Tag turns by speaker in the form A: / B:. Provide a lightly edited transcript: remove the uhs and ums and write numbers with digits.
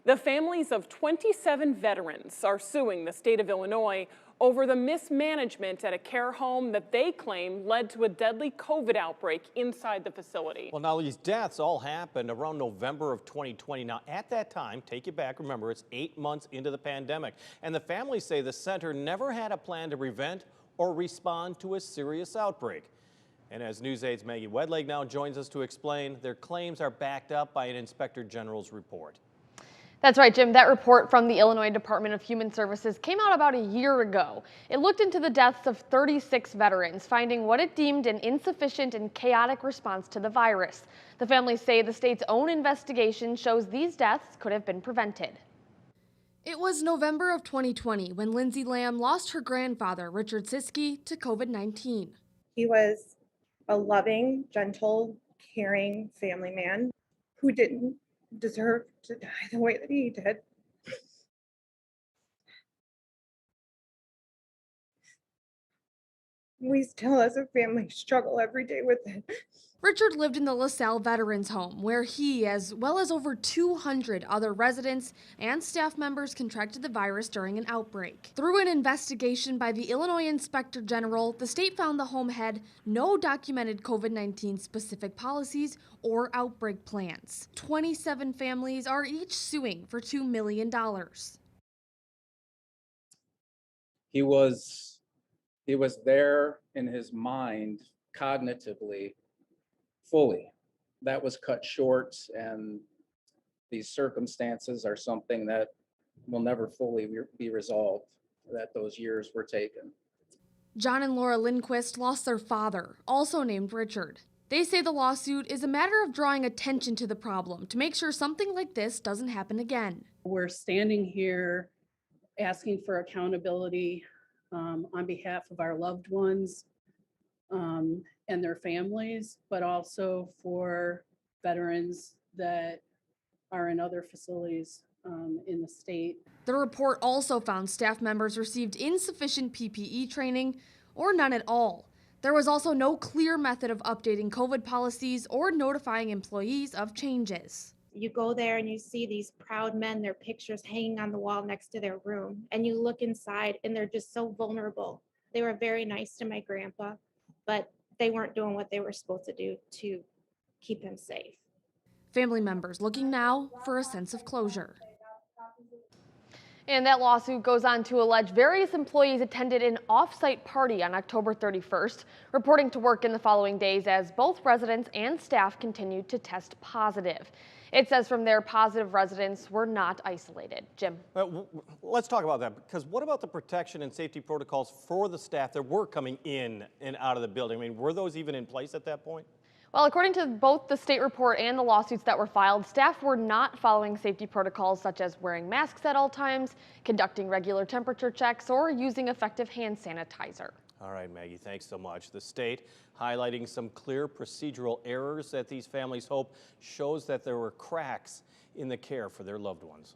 A: The families of 27 veterans are suing the state of Illinois over the mismanagement at a care home that they claim led to a deadly COVID outbreak inside the facility.
B: Well, now these deaths all happened around November of 2020. Now, at that time, take it back, remember, it's 8 months into the pandemic. And the families say the center never had a plan to prevent or respond to a serious outbreak. And as News 8's Maggie Wedlake now joins us to explain, their claims are backed up by an Inspector General's report.
C: That's right, Jim. That report from the Illinois Department of Human Services came out about a year ago. It looked into the deaths of 36 veterans, finding what it deemed an insufficient and chaotic response to the virus. The families say the state's own investigation shows these deaths could have been prevented. It was November of 2020 when Lindsay Lamb lost her grandfather, Richard Siskey, to COVID-19.
D: He was a loving, gentle, caring family man who didn't deserve to die the way that he did. We still, as a family, struggle every day with it.
C: Richard lived in the LaSalle Veterans Home, where he, as well as over 200 other residents and staff members, contracted the virus during an outbreak. Through an investigation by the Illinois Inspector General, the state found the home had no documented COVID-19 specific policies or outbreak plans. 27 families are each suing for $2 million.
E: He was there in his mind cognitively fully. That was cut short, and these circumstances are something that will never fully be resolved, that those years were taken.
C: John and Laura Lindquist lost their father, also named Richard. They say the lawsuit is a matter of drawing attention to the problem to make sure something like this doesn't happen again.
F: We're standing here asking for accountability on behalf of our loved ones and their families, but also for veterans that are in other facilities in the state.
C: The report also found staff members received insufficient PPE training or none at all. There was also no clear method of updating COVID policies or notifying employees of changes.
G: You go there and you see these proud men, their pictures hanging on the wall next to their room, and you look inside and they're just so vulnerable. They were very nice to my grandpa, but they weren't doing what they were supposed to do to keep him safe.
C: Family members looking now for a sense of closure. And that lawsuit goes on to allege various employees attended an off-site party on October 31st, reporting to work in the following days as both residents and staff continued to test positive. It says from there, positive residents were not isolated. Jim.
B: Let's talk about that, because what about the protection and safety protocols for the staff that were coming in and out of the building? I mean, were those even in place at that point?
C: Well, according to both the state report and the lawsuits that were filed, staff were not following safety protocols such as wearing masks at all times, conducting regular temperature checks, or using effective hand sanitizer.
B: All right, Maggie, thanks so much. The state highlighting some clear procedural errors that these families hope shows that there were cracks in the care for their loved ones.